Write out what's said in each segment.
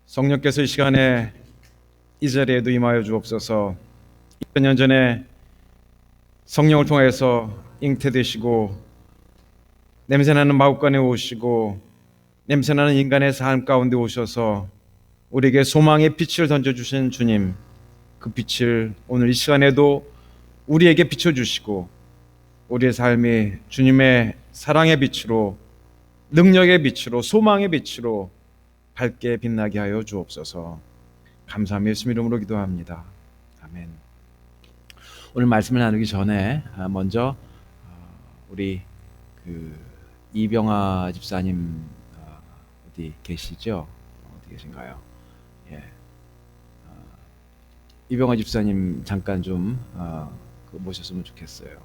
성령께서 이 시간에 이 자리에도 임하여 주옵소서. 2000년 전에 성령을 통해서 잉태되시고 냄새나는 마구간에 오시고 냄새나는 인간의 삶 가운데 오셔서 우리에게 소망의 빛을 던져주신 주님, 그 빛을 오늘 이 시간에도 우리에게 비춰주시고 우리의 삶이 주님의 사랑의 빛으로, 능력의 빛으로, 소망의 빛으로 밝게 빛나게 하여 주옵소서. 감사하며 예수 이름으로 기도합니다. 아멘. 오늘 말씀을 나누기 전에 먼저 우리 이병화 집사님 어디 계시죠? 어디 계신가요? 예. 이병화 집사님 잠깐 좀 모셨으면 좋겠어요.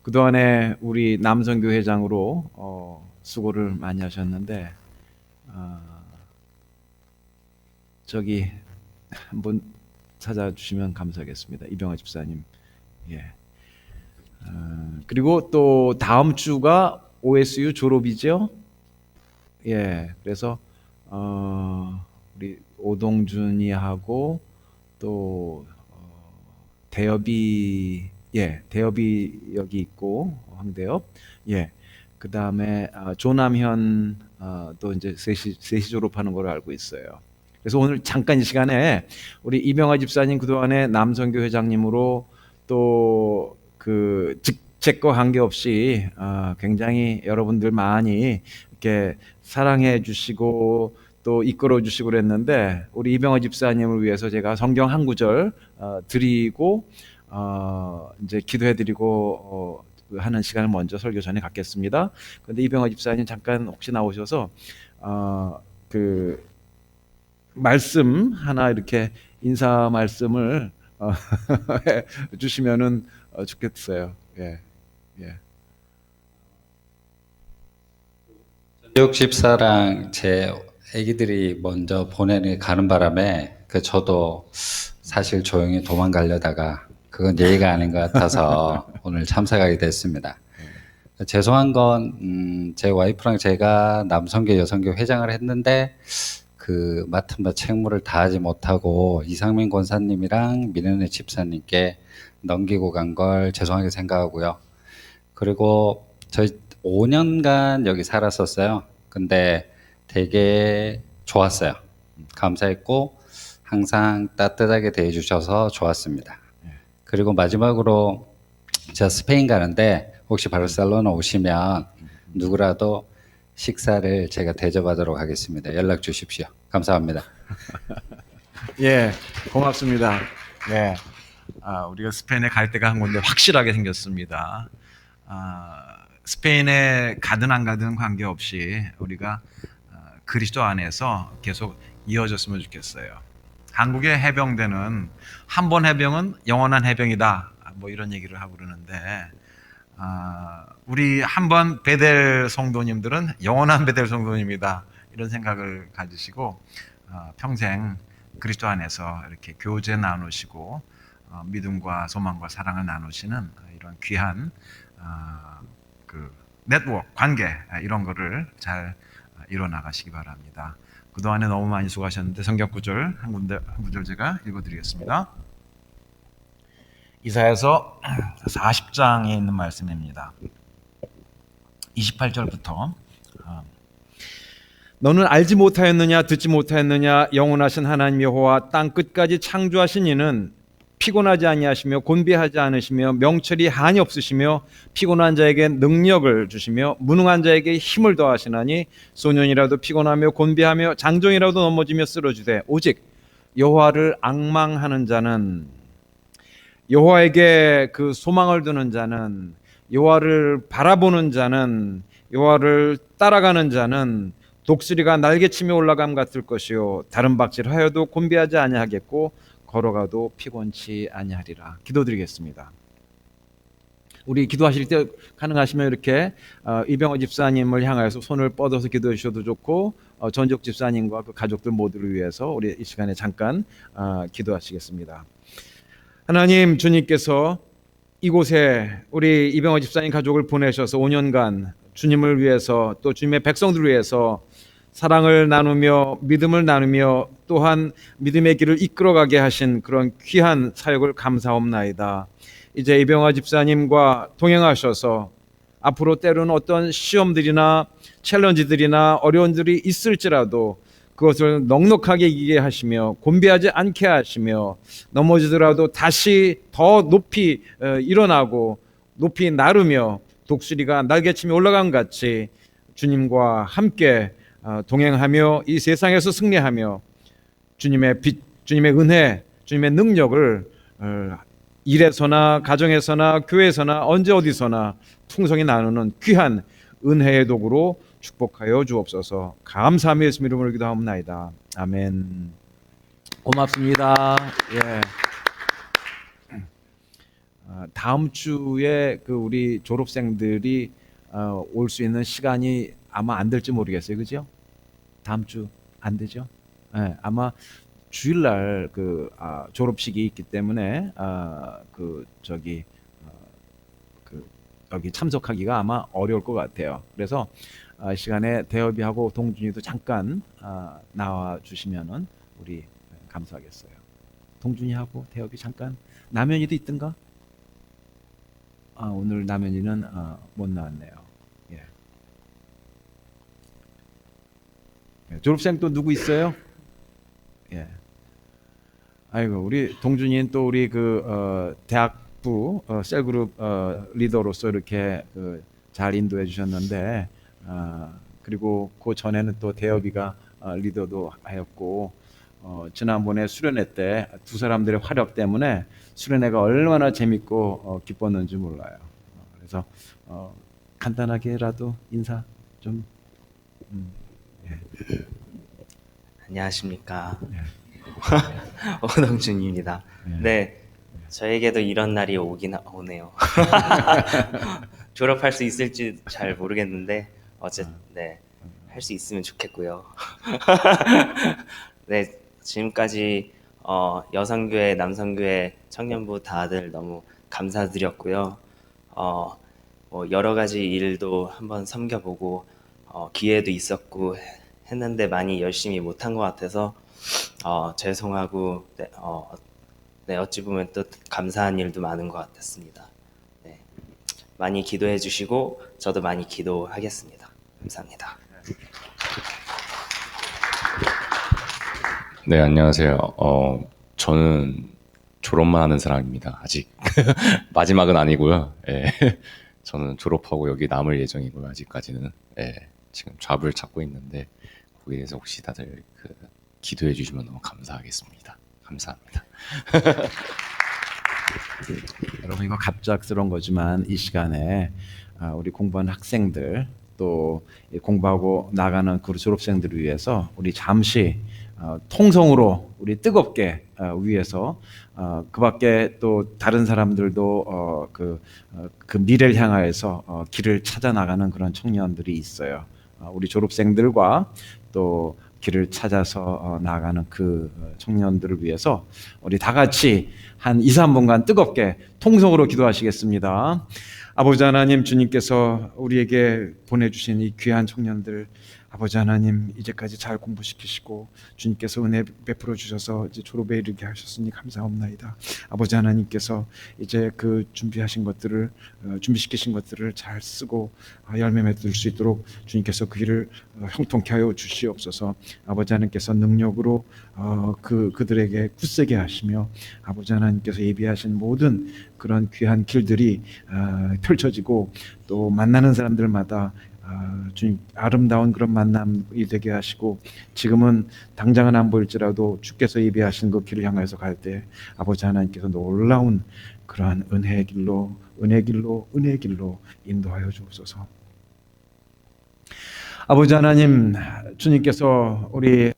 그동안에 우리 남선교회장으로 수고를 많이 하셨는데 저기 한번 찾아주시면 감사하겠습니다. 이병화 집사님. 예. 그리고 또 다음 주가 OSU 졸업이죠. 예. 그래서 우리 오동준이 하고 또 대엽이, 예, 대엽이 여기 있고 황대엽. 예. 그 다음에 조남현 또 이제 셋이 졸업하는 걸로 알고 있어요. 그래서 오늘 잠깐 이 시간에 우리 이병화 집사님 그동안에 남선교 회장님으로 또 그 직책과 관계없이 굉장히 여러분들 많이 이렇게 사랑해 주시고 또 이끌어 주시고 그랬는데 우리 이병화 집사님을 위해서 제가 성경 한 구절 드리고 이제 기도해 드리고 하는 시간을 먼저 설교 전에 갖겠습니다. 그런데 이병화 집사님 잠깐 혹시 나오셔서 그 말씀 하나 이렇게 인사 말씀을 해 주시면은 좋겠어요. 예, 예. 뉴욕 집사랑 제 아기들이 먼저 보내는 가는 바람에 저도 사실 조용히 도망가려다가 그건 예의가 아닌 것 같아서 오늘 참석하게 됐습니다. 죄송한 건 제 와이프랑 제가 남선교 여선교 회장을 했는데 그 맡은 바 책무를 다하지 못하고 이상민 권사님이랑 민은혜 집사님께 넘기고 간 걸 죄송하게 생각하고요. 그리고 저희 5년간 여기 살았었어요. 근데 되게 좋았어요. 감사했고 항상 따뜻하게 대해주셔서 좋았습니다. 그리고 마지막으로 제가 스페인 가는데 혹시 바르셀로나 오시면 누구라도 식사를 제가 대접하도록 하겠습니다. 연락 주십시오. 감사합니다. 예, 고맙습니다. 예, 우리가 스페인에 갈 데가 한 군데 확실하게 생겼습니다. 스페인에 가든 안 가든 관계없이 우리가 그리스도 안에서 계속 이어졌으면 좋겠어요. 한국의 해병대는 한 번 해병은 영원한 해병이다, 뭐 이런 얘기를 하고 그러는데 우리 한 번 베델 성도님들은 영원한 베델 성도님이다, 이런 생각을 가지시고 평생 그리스도 안에서 이렇게 교제 나누시고 믿음과 소망과 사랑을 나누시는 이런 귀한 그 네트워크, 관계, 이런 거를 잘 이뤄나가시기 바랍니다. 그동안에 너무 많이 수고하셨는데 성경 구절 한 구절 제가 읽어드리겠습니다. 이사야서 40장에 있는 말씀입니다. 28절부터 너는 알지 못하였느냐, 듣지 못하였느냐, 영원하신 하나님 여호와 땅 끝까지 창조하신 이는 피곤하지 아니하시며 곤비하지 않으시며 명철이 한이 없으시며 피곤한 자에게 능력을 주시며 무능한 자에게 힘을 더하시나니 소년이라도 피곤하며 곤비하며 장정이라도 넘어지며 쓰러지되 오직 여호와를 앙망하는 자는, 여호와에게 그 소망을 두는 자는, 여호와를 바라보는 자는, 여호와를 따라가는 자는 독수리가 날개치며 올라감 같을 것이요 다른 박질하여도 곤비하지 아니하겠고 걸어가도 피곤치 아니하리라. 기도드리겠습니다. 우리 기도하실 때 가능하시면 이렇게 이병호 집사님을 향하여서 손을 뻗어서 기도해 주셔도 좋고 전적 집사님과 그 가족들 모두를 위해서 우리 이 시간에 잠깐 기도하시겠습니다. 하나님, 주님께서 이곳에 우리 이병호 집사님 가족을 보내셔서 5년간 주님을 위해서 또 주님의 백성들을 위해서 사랑을 나누며 믿음을 나누며 또 또한 믿음의 길을 이끌어가게 하신 그런 귀한 사역을 감사옵나이다. 이제 이병화 집사님과 동행하셔서 앞으로 때로는 어떤 시험들이나 챌린지들이나 어려움들이 있을지라도 그것을 넉넉하게 이기게 하시며 곤비하지 않게 하시며 넘어지더라도 다시 더 높이 일어나고 높이 나르며 독수리가 날개치며 올라간 같이 주님과 함께 동행하며 이 세상에서 승리하며 주님의 빛, 주님의 은혜, 주님의 능력을 일에서나 가정에서나 교회에서나 언제 어디서나 풍성히 나누는 귀한 은혜의 도구로 축복하여 주옵소서. 감사하며 예수님 이름으로 기도하옵나이다. 아멘. 고맙습니다. 예. 다음 주에 그 우리 졸업생들이 올 수 있는 시간이 아마 안 될지 모르겠어요. 그죠? 다음 주 안 되죠? 예, 아마 주일날 그 졸업식이 있기 때문에 여기 참석하기가 아마 어려울 것 같아요. 그래서 시간에 대협이하고 동준이도 잠깐 나와 주시면은 우리 감사하겠어요. 동준이하고 대협이 잠깐. 남현이도 있던가? 오늘 남현이는 못 나왔네요. 예. 졸업생 또 누구 있어요? 예. 아이고 우리 동준이는 또 우리 대학부 셀그룹 리더로서 이렇게 잘 인도해 주셨는데 그리고 그 전에는 또 대협이가 리더도 하였고 지난번에 수련회 때 두 사람들의 화력 때문에 수련회가 얼마나 재밌고 기뻤는지 몰라요. 그래서 간단하게라도 인사 좀. 예. 안녕하십니까. 예. 오동준입니다. 예. 네, 저에게도 이런 날이 오네요. 졸업할 수 있을지 잘 모르겠는데 네, 할 수 있으면 좋겠고요. 네, 지금까지 여성교회, 남성교회, 청년부 다들 너무 감사드렸고요. 뭐 여러 가지 일도 한번 섬겨보고 기회도 있었고 했는데 많이 열심히 못한 것 같아서 죄송하고 네, 어찌 보면 또 감사한 일도 많은 것 같았습니다. 네, 많이 기도해 주시고 저도 많이 기도하겠습니다. 감사합니다. 네, 안녕하세요. 저는 졸업만 하는 사람입니다. 아직 마지막은 아니고요. 예. 저는 졸업하고 여기 남을 예정이고요. 아직까지는. 예. 지금 잡을 찾고 있는데 거기에 대해서 혹시 다들 기도해 주시면 너무 감사하겠습니다. 감사합니다. 여러분 이거 갑작스러운 거지만 이 시간에 우리 공부하는 학생들 또 공부하고 나가는 그 졸업생들을 위해서 우리 잠시 통성으로 우리 뜨겁게 위해서 그 밖에 또 다른 사람들도 그 미래를 향하여서 길을 찾아 나가는 그런 청년들이 있어요. 우리 졸업생들과 또 길을 찾아서 나가는 그 청년들을 위해서 우리 다 같이 한 2, 3분간 뜨겁게 통성으로 기도하시겠습니다. 아버지 하나님, 주님께서 우리에게 보내주신 이 귀한 청년들, 아버지 하나님 이제까지 잘 공부시키시고 주님께서 은혜 베풀어 주셔서 이제 졸업에 이르게 하셨으니 감사합니다. 아버지 하나님께서 이제 그 준비하신 것들을 준비시키신 것들을 잘 쓰고 열매 맺을 수 있도록 주님께서 그 길을 형통케 하여 주시옵소서. 아버지 하나님께서 능력으로 그들에게 굳세게 하시며 아버지 하나님께서 예비하신 모든 그런 귀한 길들이 펼쳐지고 또 만나는 사람들마다 주님 아름다운 그런 만남이 되게 하시고 지금은 당장은 안 보일지라도 주께서 예비하신 그 길을 향해서 갈 때 아버지 하나님께서 놀라운 그러한 은혜의 길로 인도하여 주옵소서. 아버지 하나님, 주님께서 우리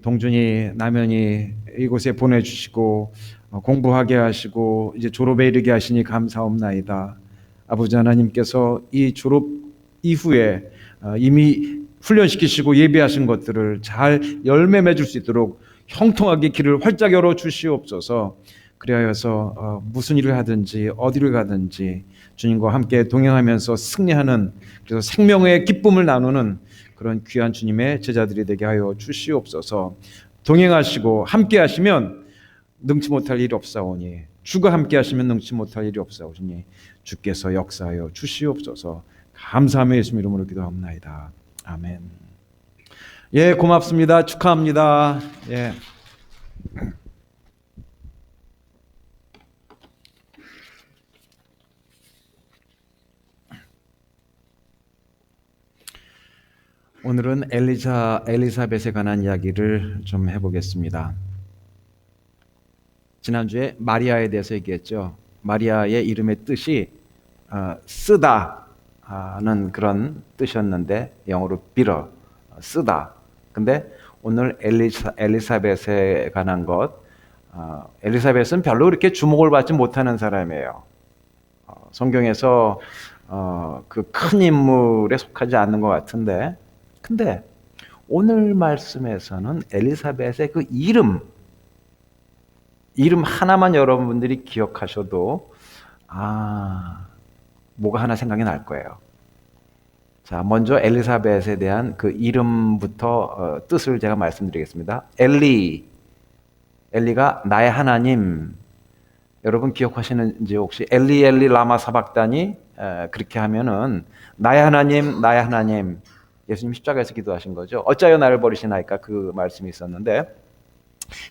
동준이 남현이 이곳에 보내주시고 공부하게 하시고 이제 졸업에 이르게 하시니 감사옵나이다. 아버지 하나님께서 이 졸업 이후에 이미 훈련시키시고 예비하신 것들을 잘 열매 맺을 수 있도록 형통하게 길을 활짝 열어 주시옵소서. 그리하여서 무슨 일을 하든지 어디를 가든지 주님과 함께 동행하면서 승리하는, 그래서 생명의 기쁨을 나누는 그런 귀한 주님의 제자들이 되게 하여 주시옵소서. 동행하시고 함께 하시면 능치 못할 일이 없사오니 주가 함께 하시면 능치 못할 일이 없사오니 주께서 역사하여 주시옵소서. 감사하며 예수님 이름으로 기도합니다. 아멘. 예, 고맙습니다. 축하합니다. 예. 오늘은 엘리사벳에 관한 이야기를 좀 해보겠습니다. 지난주에 마리아에 대해서 얘기했죠. 마리아의 이름의 뜻이 쓰다는 그런 뜻이었는데 영어로 bitter, 쓰다. 근데 오늘 엘리사벳에 관한 것, 엘리사벳은 별로 그렇게 주목을 받지 못하는 사람이에요. 성경에서 그 큰 인물에 속하지 않는 것 같은데, 근데 오늘 말씀에서는 엘리사벳의 그 이름 하나만 여러분들이 기억하셔도 뭐가 하나 생각이 날 거예요. 자, 먼저 엘리사벳에 대한 그 이름부터 뜻을 제가 말씀드리겠습니다. 엘리가 나의 하나님. 여러분 기억하시는지 혹시 엘리 라마 사박다니 그렇게 하면은 나의 하나님 예수님 십자가에서 기도하신 거죠. 어찌하여 나를 버리시나이까 그 말씀이 있었는데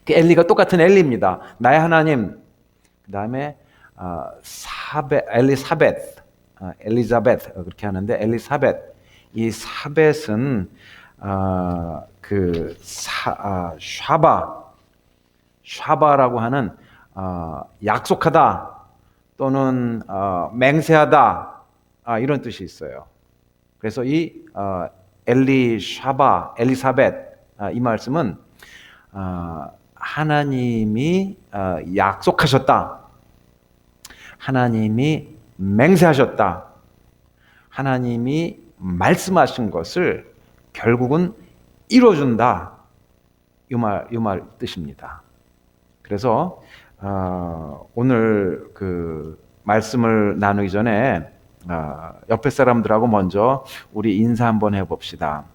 그 엘리가 똑같은 엘리입니다. 나의 하나님. 그 다음에 엘리자벳 그렇게 하는데 엘리사벳. 이 사벳은 샤바라고 하는 약속하다 또는 맹세하다 이런 뜻이 있어요. 그래서 이 엘리사벳 이 말씀은 하나님이 약속하셨다. 하나님이 맹세하셨다. 하나님이 말씀하신 것을 결국은 이루어준다. 이 말 뜻입니다. 그래서 오늘 그 말씀을 나누기 전에 옆에 사람들하고 먼저 우리 인사 한번 해봅시다.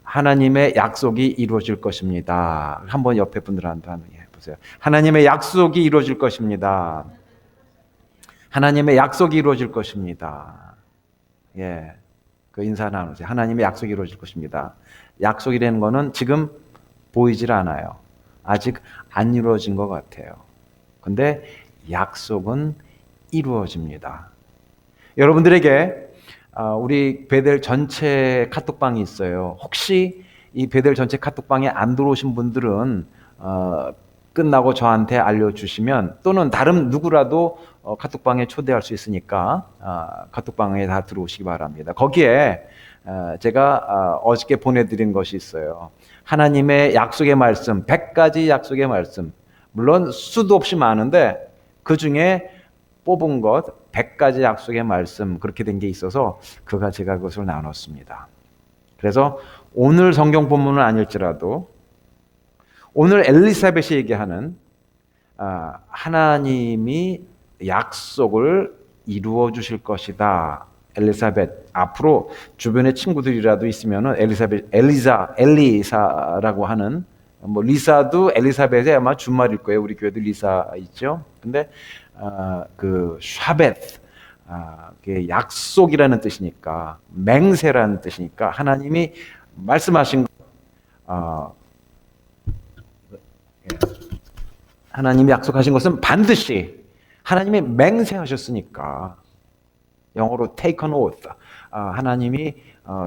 하나님의 약속이 이루어질 것입니다. 한번 옆에 분들한테 한번 해보세요. 하나님의 약속이 이루어질 것입니다. 하나님의 약속이 이루어질 것입니다. 예, 그 인사 나누세요. 하나님의 약속이 이루어질 것입니다. 약속이라는 거는 지금 보이질 않아요. 아직 안 이루어진 것 같아요. 근데 약속은 이루어집니다. 여러분들에게 우리 베델 전체 카톡방이 있어요. 혹시 이 베델 전체 카톡방에 안 들어오신 분들은 끝나고 저한테 알려주시면 또는 다른 누구라도 카톡방에 초대할 수 있으니까 카톡방에 다 들어오시기 바랍니다. 거기에 제가 어저께 보내드린 것이 있어요. 하나님의 약속의 말씀, 100가지 약속의 말씀. 물론 수도 없이 많은데 그 중에 뽑은 것 100가지 약속의 말씀 그렇게 된 게 있어서 제가 그것을 나눴습니다. 그래서 오늘 성경 본문은 아닐지라도 오늘 엘리사벳이 얘기하는 하나님이 약속을 이루어 주실 것이다. 엘리사벳 앞으로 주변에 친구들이라도 있으면은 엘리사라고 하는 뭐 리사도 엘리사벳의 아마 준말일 거예요. 우리 교회도 리사 있죠. 근데 그 샤벳 그게 약속이라는 뜻이니까 맹세라는 뜻이니까 하나님이 말씀하신 하나님이 약속하신 것은 반드시 하나님이 맹세하셨으니까 영어로 take an oath 하나님이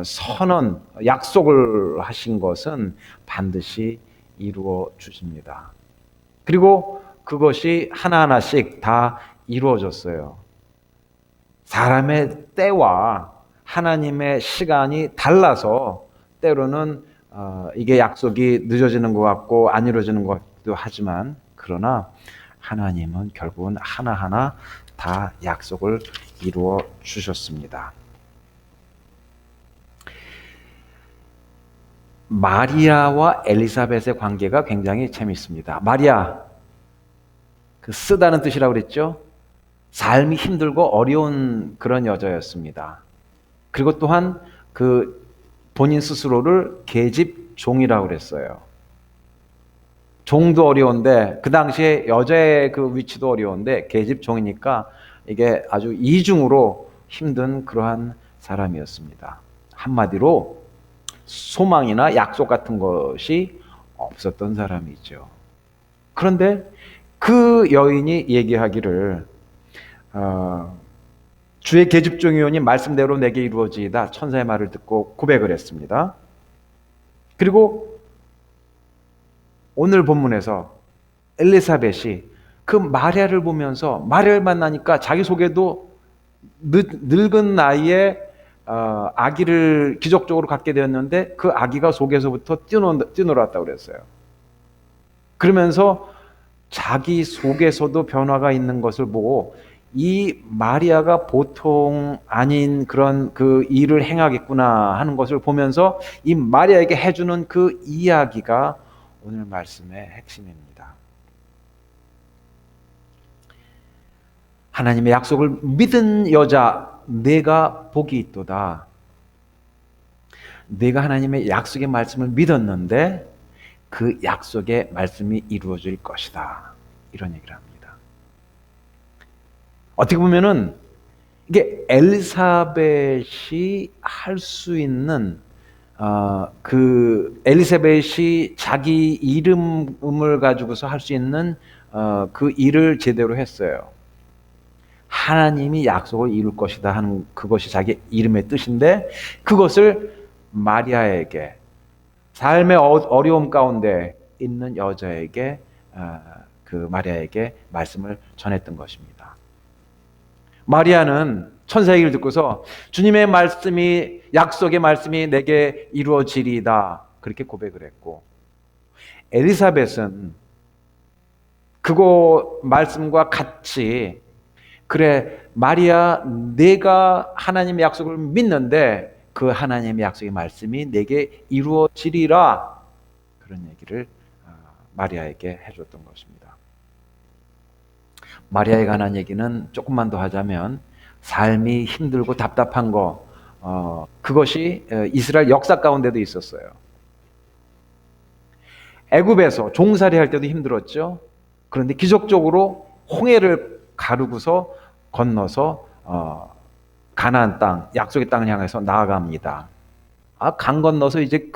선언 약속을 하신 것은 반드시 이루어 주십니다. 그리고 그것이 하나하나씩 다 이루어졌어요. 사람의 때와 하나님의 시간이 달라서 때로는 이게 약속이 늦어지는 것 같고 안 이루어지는 것 같기도 하지만 그러나 하나님은 결국은 하나하나 다 약속을 이루어 주셨습니다. 마리아와 엘리사벳의 관계가 굉장히 재미있습니다. 마리아, 그 쓰다는 뜻이라고 그랬죠? 삶이 힘들고 어려운 그런 여자였습니다. 그리고 또한 그 본인 스스로를 계집 종이라고 그랬어요. 종도 어려운데 그 당시에 여자의 그 위치도 어려운데 계집 종이니까 이게 아주 이중으로 힘든 그러한 사람이었습니다. 한마디로 소망이나 약속 같은 것이 없었던 사람이죠. 그런데 그 여인이 얘기하기를 주의 계집종이오니 말씀대로 내게 이루어지이다. 천사의 말을 듣고 고백을 했습니다. 그리고 오늘 본문에서 엘리사벳이 그 마리아를 보면서 마리아를 만나니까 자기 속에도 늙은 나이에 아기를 기적적으로 갖게 되었는데 그 아기가 속에서부터 뛰어놀았다고 그랬어요. 그러면서 자기 속에서도 변화가 있는 것을 보고 이 마리아가 보통 아닌 그런 그 일을 행하겠구나 하는 것을 보면서 이 마리아에게 해주는 그 이야기가 오늘 말씀의 핵심입니다. 하나님의 약속을 믿은 여자, 내가 복이 있도다. 내가 하나님의 약속의 말씀을 믿었는데 그 약속의 말씀이 이루어질 것이다. 이런 얘기를 합니다. 어떻게 보면은 이게 엘리사벳이 할 수 있는 그 엘리사벳이 자기 이름을 가지고서 할 수 있는 그 일을 제대로 했어요. 하나님이 약속을 이룰 것이다 하는 그것이 자기 이름의 뜻인데 그것을 마리아에게 삶의 어려움 가운데 있는 여자에게 그 마리아에게 말씀을 전했던 것입니다. 마리아는 천사 얘기를 듣고서 주님의 말씀이 약속의 말씀이 내게 이루어지리이다 그렇게 고백을 했고 엘리사벳은 그거 말씀과 같이 그래 마리아 내가 하나님의 약속을 믿는데 그 하나님의 약속의 말씀이 내게 이루어지리라 그런 얘기를 마리아에게 해줬던 것입니다. 마리아에 관한 얘기는 조금만 더 하자면 삶이 힘들고 답답한 거 그것이 이스라엘 역사 가운데도 있었어요. 애굽에서 종살이 할 때도 힘들었죠. 그런데 기적적으로 홍해를 가르고서 건너서 가나안 땅, 약속의 땅을 향해서 나아갑니다. 강 건너서 이제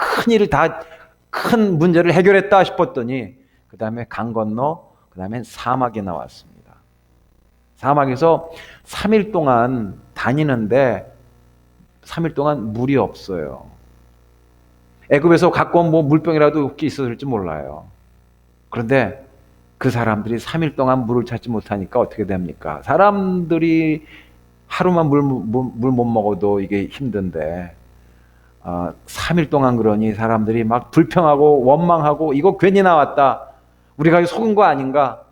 큰 문제를 해결했다 싶었더니 그 다음에 강 건너 그 다음에 사막에 나왔습니다. 사막에서 3일 동안 다니는데 3일 동안 물이 없어요. 애굽에서 갖고 온 물병이라도 혹시 있었을지 몰라요. 그런데 그 사람들이 3일 동안 물을 찾지 못하니까 어떻게 됩니까? 사람들이 하루만 물 못 먹어도 이게 힘든데 3일 동안 그러니 사람들이 막 불평하고 원망하고 이거 괜히 나왔다. 우리가 속은 거 아닌가?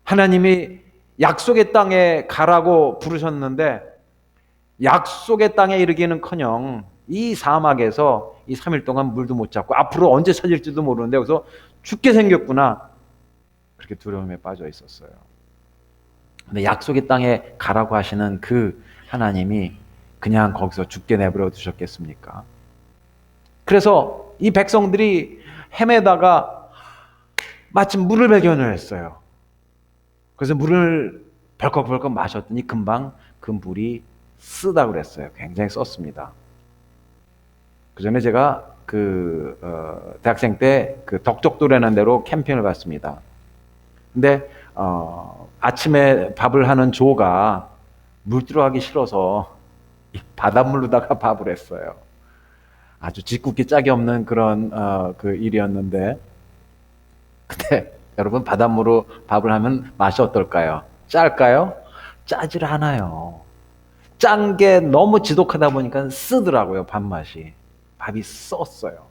하나님이 약속의 땅에 가라고 부르셨는데 약속의 땅에 이르기는커녕 이 사막에서 이 3일 동안 물도 못 잡고 앞으로 언제 찾을지도 모르는데 그래서 죽게 생겼구나. 그렇게 두려움에 빠져 있었어요. 근데 약속의 땅에 가라고 하시는 그 하나님이 그냥 거기서 죽게 내버려 두셨겠습니까? 그래서 이 백성들이 헤매다가 마침 물을 발견을 했어요. 그래서 물을 벌컥벌컥 마셨더니 금방 그 물이 쓰다고 그랬어요. 굉장히 썼습니다. 그 전에 제가 대학생 때 그 덕적도라는 데로 캠핑을 갔습니다. 근데 아침에 밥을 하는 조가 물 들어가기 싫어서 이 바닷물로다가 밥을 했어요. 아주 짓궂기 짝이 없는 그런 그 일이었는데 근데 여러분 바닷물로 밥을 하면 맛이 어떨까요? 짤까요? 짜질 않아요. 짠 게 너무 지독하다 보니까 쓰더라고요, 밥맛이. 밥이 썼어요.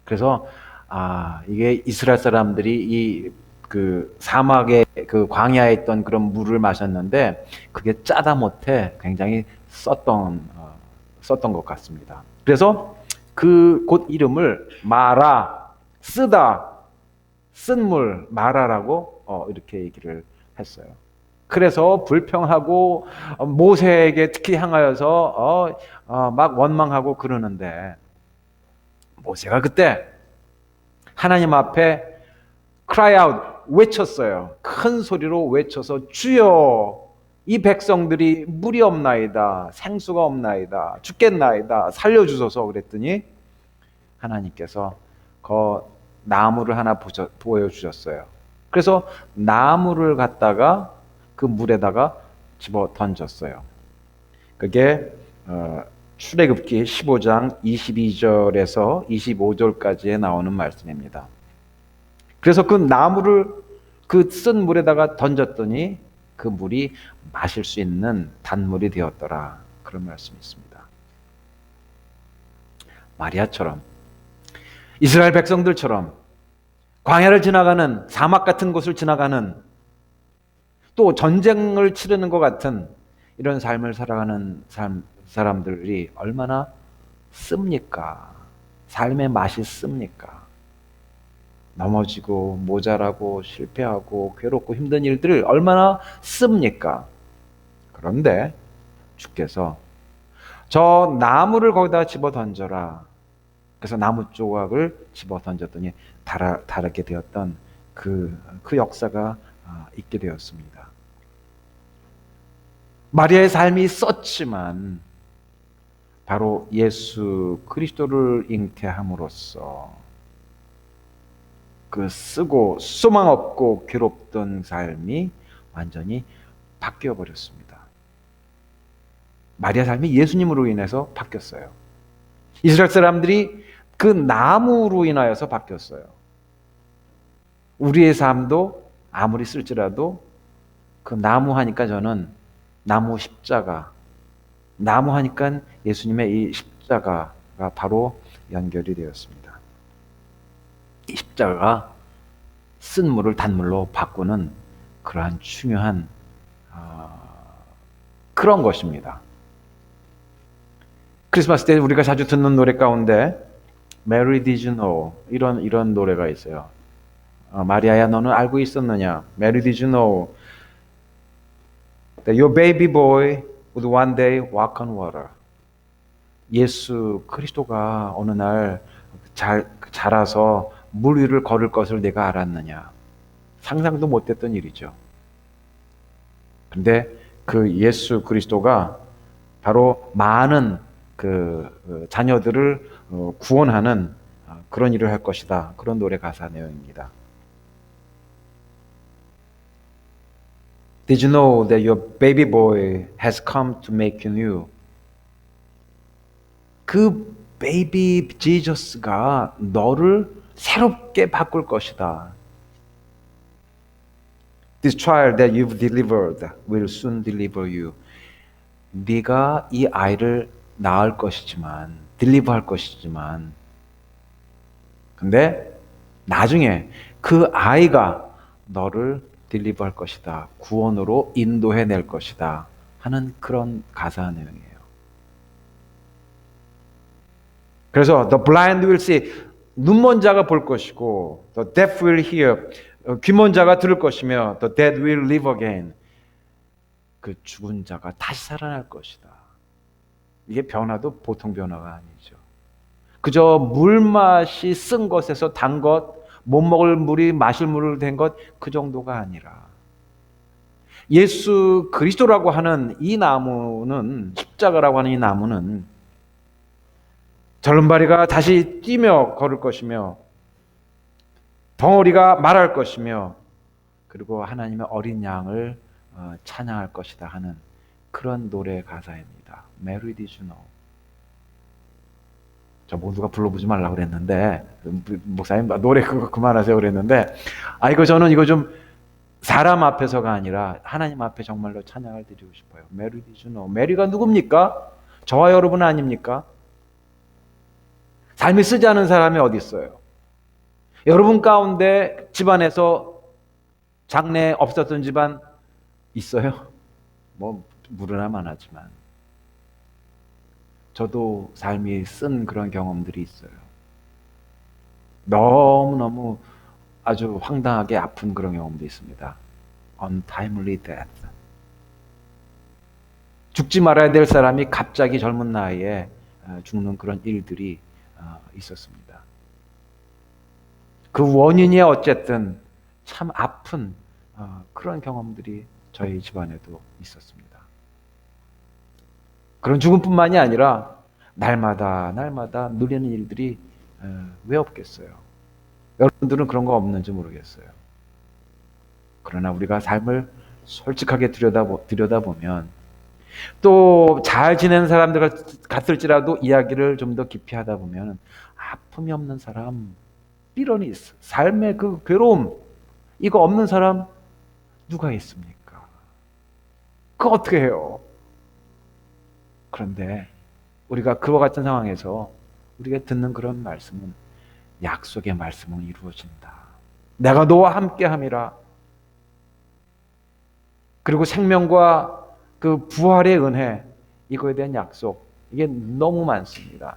그래서 이게 이스라엘 사람들이 그 사막의 그 광야에 있던 그런 물을 마셨는데 그게 짜다 못해 굉장히 썼던 것 같습니다. 그래서 그 곳 이름을 마라, 쓰다, 쓴 물, 마라라고 이렇게 얘기를 했어요. 그래서 불평하고 모세에게 특히 향하여서 막 원망하고 그러는데 모세가 그때 하나님 앞에 cry out, 외쳤어요. 큰 소리로 외쳐서 주여, 이 백성들이 물이 없나이다, 생수가 없나이다, 죽겠나이다, 살려주소서. 그랬더니 하나님께서 그 나무를 하나 보여주셨어요. 그래서 나무를 갖다가 그 물에다가 집어 던졌어요. 그게 출애굽기 15장 22절에서 25절까지에 나오는 말씀입니다. 그래서 그 나무를 그 쓴 물에다가 던졌더니 그 물이 마실 수 있는 단물이 되었더라. 그런 말씀이 있습니다. 마리아처럼, 이스라엘 백성들처럼 광야를 지나가는, 사막 같은 곳을 지나가는, 또 전쟁을 치르는 것 같은 이런 삶을 살아가는 사람들이 얼마나 씁니까? 삶의 맛이 씁니까? 넘어지고 모자라고 실패하고 괴롭고 힘든 일들을 얼마나 씁니까? 그런데 주께서 저 나무를 거기다 집어 던져라. 그래서 나무 조각을 집어 던졌더니 다르게 되었던 그 역사가 있게 되었습니다. 마리아의 삶이 썼지만 바로 예수 그리스도를 잉태함으로써 그 쓰고 소망 없고 괴롭던 삶이 완전히 바뀌어 버렸습니다. 마리아 삶이 예수님으로 인해서 바뀌었어요. 이스라엘 사람들이 그 나무로 인하여서 바뀌었어요. 우리의 삶도 아무리 쓸지라도 그 나무 하니까 저는 나무 십자가, 나무 하니까 예수님의 이 십자가가 바로 연결이 되었습니다. 이 십자가가 쓴 물을 단물로 바꾸는 그러한 중요한 그런 것입니다. 크리스마스 때 우리가 자주 듣는 노래 가운데 Mary did you know 이런 노래가 있어요. 마리아야 너는 알고 있었느냐? Mary did you know that your baby boy would one day walk on water. 예수 그리스도가 어느 날 자라서 물 위를 걸을 것을 내가 알았느냐? 상상도 못했던 일이죠. 근데 그 예수 그리스도가 바로 많은 그 자녀들을 구원하는 그런 일을 할 것이다. 그런 노래 가사 내용입니다. Did you know that your baby boy has come to make you new? 그 베이비 지저스가 너를 새롭게 바꿀 것이다. This child that you've delivered will soon deliver you. 네가 이 아이를 낳을 것이지만, 딜리버할 것이지만, 근데 나중에 그 아이가 너를 딜리버할 것이다. 구원으로 인도해낼 것이다. 하는 그런 가사 내용이에요. 그래서 the blind will see, 눈먼 자가 볼 것이고, the deaf will hear, 귀먼 자가 들을 것이며, the dead will live again. 그 죽은 자가 다시 살아날 것이다. 이게 변화도 보통 변화가 아니죠. 그저 물맛이 쓴 것에서 단 것, 못 먹을 물이 마실 물을 된 것, 그 정도가 아니라 예수 그리스도라고 하는 이 나무는, 십자가라고 하는 이 나무는 절름발이가 다시 뛰며 걸을 것이며 덩어리가 말할 것이며 그리고 하나님의 어린 양을 찬양할 것이다 하는 그런 노래 가사입니다. Mary did you know? 저 모두가 불러보지 말라고 그랬는데 목사님 노래 그거 그만하세요 그랬는데 저는 이거 좀 사람 앞에서가 아니라 하나님 앞에 정말로 찬양을 드리고 싶어요. Mary did you know? 메리가 누굽니까? 저와 여러분 아닙니까? 삶이 쓰지 않은 사람이 어디 있어요? 여러분 가운데 집안에서 장래 없었던 집안 있어요? 뭐 무르나만 하지만 저도 삶이 쓴 그런 경험들이 있어요. 너무너무 아주 황당하게 아픈 그런 경험도 있습니다. Untimely death. 죽지 말아야 될 사람이 갑자기 젊은 나이에 죽는 그런 일들이 있었습니다. 그 원인이 어쨌든 참 아픈 그런 경험들이 저희 집안에도 있었습니다. 그런 죽음뿐만이 아니라 날마다 누리는 일들이 왜 없겠어요? 여러분들은 그런 거 없는지 모르겠어요. 그러나 우리가 삶을 솔직하게 들여다보면 또 잘 지내는 사람들 같을지라도 이야기를 좀 더 깊이 하다 보면 아픔이 없는 사람 삐런이 있어. 삶의 그 괴로움 이거 없는 사람 누가 있습니까? 그거 어떻게 해요? 그런데 우리가 그와 같은 상황에서 우리가 듣는 그런 말씀은 약속의 말씀은 이루어진다. 내가 너와 함께함이라. 그리고 생명과 그 부활의 은혜 이거에 대한 약속 이게 너무 많습니다.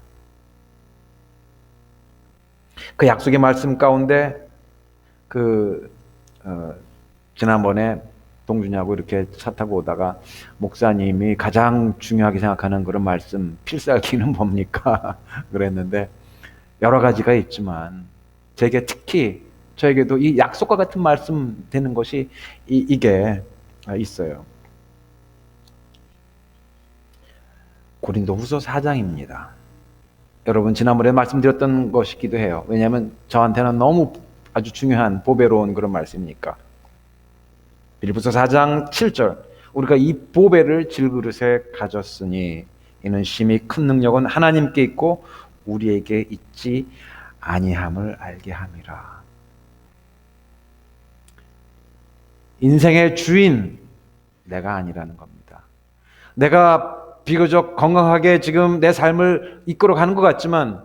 그 약속의 말씀 가운데 지난번에 동준이하고 이렇게 차 타고 오다가 목사님이 가장 중요하게 생각하는 그런 말씀 필살기는 뭡니까? 그랬는데 여러 가지가 있지만 제게 특히 저에게도 이 약속과 같은 말씀 되는 것이 이게 있어요. 고린도후서 4장입니다. 여러분 지난번에 말씀드렸던 것이기도 해요. 왜냐하면 저한테는 너무 아주 중요한 보배로운 그런 말씀이니까. 빌립보서 4장 7절 우리가 이 보배를 질그릇에 가졌으니 이는 심히 큰 능력은 하나님께 있고 우리에게 있지 아니함을 알게 함이라. 인생의 주인 내가 아니라는 겁니다. 내가 비교적 건강하게 지금 내 삶을 이끌어가는 것 같지만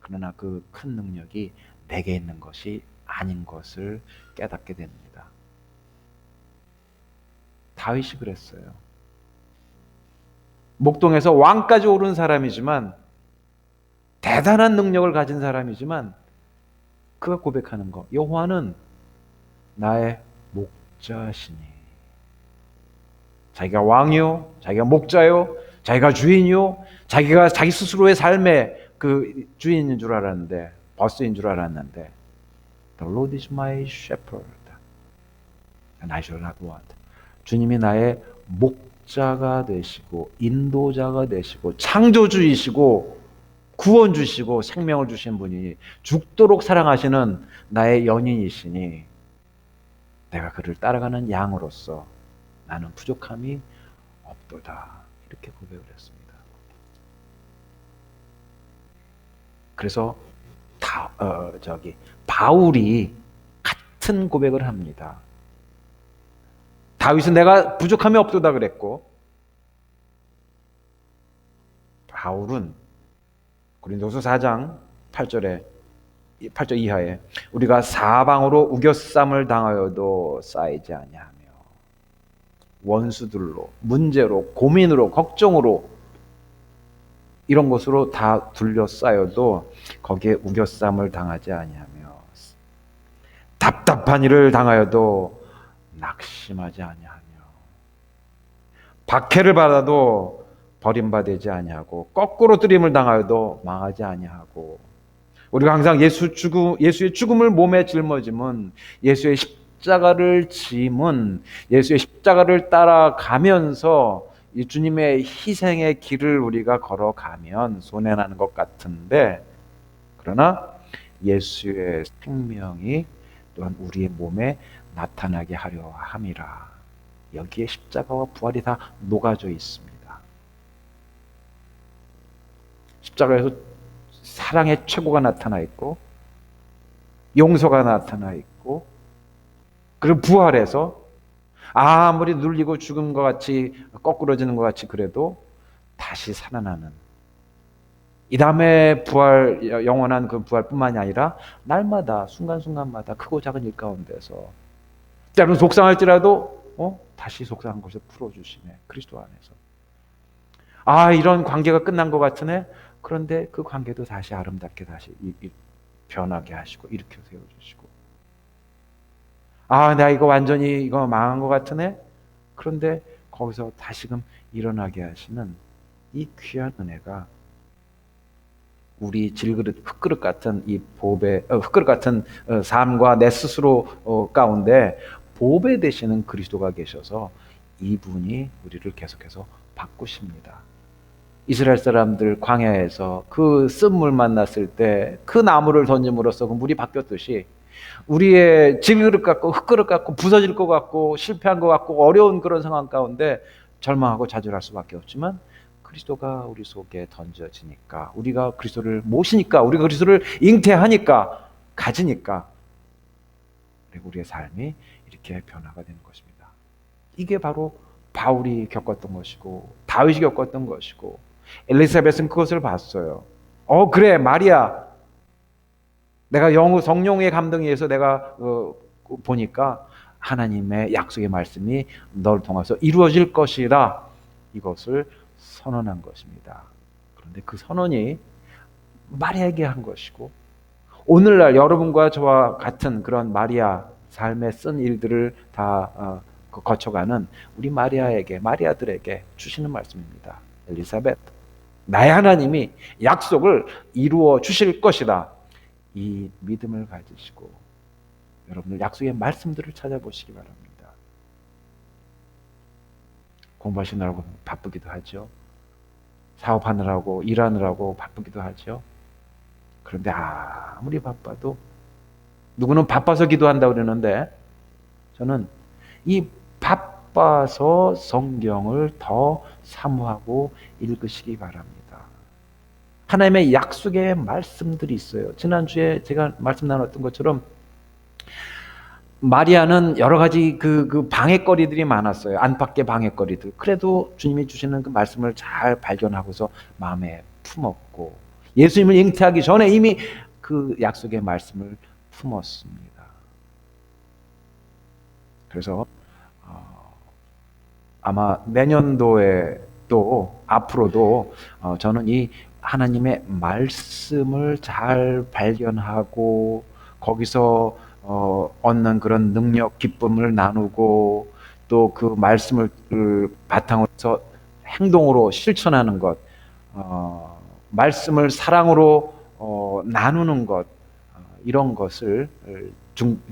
그러나 그 큰 능력이 내게 있는 것이 아닌 것을 깨닫게 됩니다. 다윗이 그랬어요. 목동에서 왕까지 오른 사람이지만 대단한 능력을 가진 사람이지만 그가 고백하는 거 여호와는 나의 목자시니 자기가 왕이요 자기가 목자요 자기가 주인이요 자기가 자기 스스로의 삶의 그 주인인 줄 알았는데 버스인 줄 알았는데 The Lord is my shepherd and I shall not want. 주님이 나의 목자가 되시고 인도자가 되시고 창조주이시고 구원주시고 생명을 주신 분이 죽도록 사랑하시는 나의 연인이시니 내가 그를 따라가는 양으로서 나는 부족함이 없도다. 이렇게 고백을 했습니다. 그래서 바울이 같은 고백을 합니다. 다윗은 내가 부족함이 없도다 그랬고 바울은 고린도서 4장 8절 이하에 우리가 사방으로 우겨쌈을 당하여도 쌓이지 아니하며 원수들로 문제로 고민으로 걱정으로 이런 것으로 다 둘러싸여도 거기에 우겨쌈을 당하지 아니하며 답답한 일을 당하여도 낙심하지 아니하며 박해를 받아도 버림받지 아니하고 거꾸로 뜨림을 당하여도 망하지 아니하고 우리가 항상 예수의 죽음을 몸에 짊어짐은 예수의 십자가를 짐은 예수의 십자가를 따라가면서 이 주님의 희생의 길을 우리가 걸어가면 손해나는 것 같은데 그러나 예수의 생명이 또한 우리의 몸에 나타나게 하려 함이라. 여기에 십자가와 부활이 다 녹아져 있습니다. 십자가에서 사랑의 최고가 나타나 있고 용서가 나타나 있고 그리고 부활해서 아무리 눌리고 죽은 것 같이 거꾸러지는 것 같이 그래도 다시 살아나는 이 다음에 부활 영원한 그 부활뿐만이 아니라 날마다 순간순간마다 크고 작은 일 가운데서 때로는 속상할지라도 다시 속상한 것을 풀어주시네. 그리스도 안에서 이런 관계가 끝난 것 같으네. 그런데 그 관계도 다시 아름답게 다시 변하게 하시고 일으켜 세워주시고 내가 이거 완전히 이거 망한 것 같으네. 그런데 거기서 다시금 일어나게 하시는 이 귀한 은혜가 우리 질그릇 흙그릇 같은 이 보배 흙그릇 같은 삶과 내 스스로 가운데 보배 되시는 그리스도가 계셔서 이분이 우리를 계속해서 바꾸십니다. 이스라엘 사람들 광야에서 그 쓴물 만났을 때 그 나무를 던짐으로써 그 물이 바뀌었듯이 우리의 질그릇 같고 흙그릇 같고 부서질 것 같고 실패한 것 같고 어려운 그런 상황 가운데 절망하고 좌절할 수밖에 없지만 그리스도가 우리 속에 던져지니까 우리가 그리스도를 모시니까 우리가 그리스도를 잉태하니까 가지니까 그리고 우리의 삶이 이렇게 변화가 되는 것입니다. 이게 바로 바울이 겪었던 것이고 다윗이 겪었던 것이고 엘리사벳은 그것을 봤어요. 그래 마리아 내가 성령의 감동에 의해서 내가 보니까 하나님의 약속의 말씀이 너를 통해서 이루어질 것이라 이것을 선언한 것입니다. 그런데 그 선언이 마리아에게 한 것이고 오늘날 여러분과 저와 같은 그런 마리아 삶에 쓴 일들을 다 거쳐가는 우리 마리아들에게 주시는 말씀입니다. 엘리사벳, 나의 하나님이 약속을 이루어 주실 것이다. 이 믿음을 가지시고 여러분들 약속의 말씀들을 찾아보시기 바랍니다. 공부하시느라고 바쁘기도 하죠. 사업하느라고 일하느라고 바쁘기도 하죠. 그런데 아무리 바빠도 누구는 바빠서 기도한다고 그러는데 저는 이 바빠서 성경을 더 사모하고 읽으시기 바랍니다. 하나님의 약속의 말씀들이 있어요. 지난주에 제가 말씀 나눴던 것처럼 마리아는 여러 가지 그 방해거리들이 많았어요. 안팎의 방해거리들. 그래도 주님이 주시는 그 말씀을 잘 발견하고서 마음에 품었고 예수님을 잉태하기 전에 이미 그 약속의 말씀을 품었습니다. 그래서 아마 내년도에 또 앞으로도 저는 이 하나님의 말씀을 잘 발견하고 거기서 얻는 그런 능력, 기쁨을 나누고 또 그 말씀을 바탕으로 해서 행동으로 실천하는 것, 말씀을 사랑으로 나누는 것, 이런 것을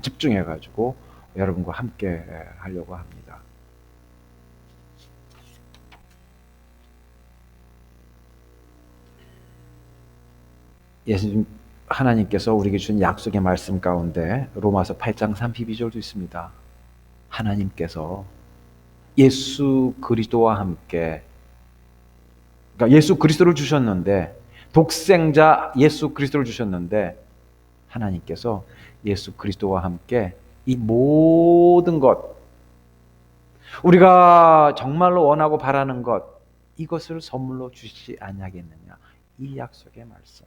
집중해 가지고 여러분과 함께 하려고 합니다. 예수님 하나님께서 우리에게 준 약속의 말씀 가운데 로마서 8장 32절도 있습니다. 하나님께서 예수 그리스도와 함께 그러니까 예수 그리스도를 주셨는데 독생자 예수 그리스도를 주셨는데 하나님께서 예수 그리스도와 함께 이 모든 것 우리가 정말로 원하고 바라는 것 이것을 선물로 주시지 아니하겠느냐 이 약속의 말씀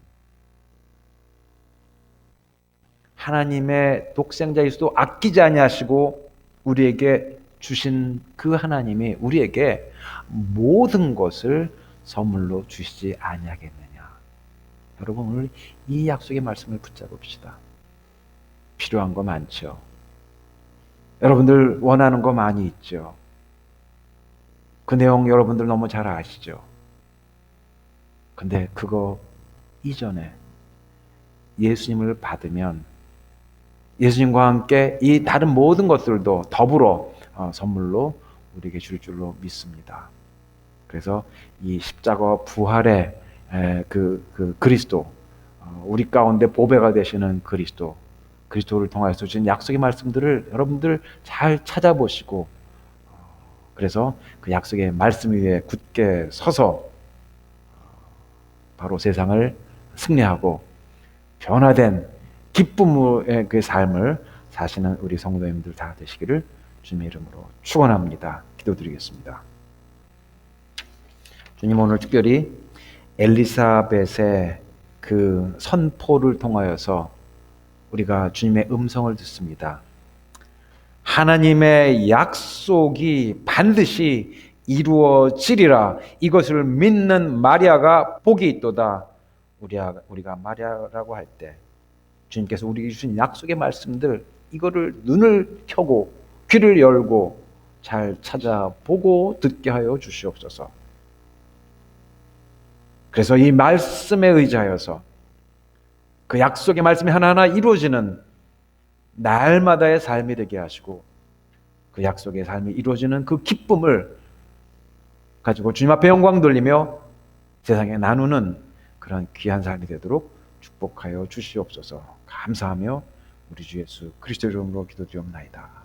하나님의 독생자 예수도 아끼지 아니하시고 우리에게 주신 그 하나님이 우리에게 모든 것을 선물로 주시지 아니하겠느냐. 여러분 오늘 이 약속의 말씀을 붙잡읍시다. 필요한 거 많죠. 여러분들 원하는 거 많이 있죠. 그 내용 여러분들 너무 잘 아시죠. 근데 그거 이전에 예수님을 받으면 예수님과 함께 이 다른 모든 것들도 더불어 선물로 우리에게 줄 줄로 믿습니다. 그래서 이 십자가 부활의 그 그리스도, 우리 가운데 보배가 되시는 그리스도를 통해서 주신 약속의 말씀들을 여러분들 잘 찾아보시고 그래서 그 약속의 말씀 위에 굳게 서서 바로 세상을 승리하고 변화된 기쁨의 그 삶을 사시는 우리 성도님들 다 되시기를 주님의 이름으로 축원합니다. 기도드리겠습니다. 주님 오늘 특별히 엘리사벳의 그 선포를 통하여서 우리가 주님의 음성을 듣습니다. 하나님의 약속이 반드시 이루어지리라 이것을 믿는 마리아가 복이 있도다. 우리가 마리아라고 할 때 주님께서 우리에게 주신 약속의 말씀들 이거를 눈을 켜고 귀를 열고 잘 찾아보고 듣게 하여 주시옵소서. 그래서 이 말씀에 의지하여서 그 약속의 말씀이 하나하나 이루어지는 날마다의 삶이 되게 하시고 그 약속의 삶이 이루어지는 그 기쁨을 가지고 주님 앞에 영광 돌리며 세상에 나누는 그런 귀한 삶이 되도록 축복하여 주시옵소서. 감사하며 우리 주 예수 그리스도의 이름으로 기도드리옵나이다.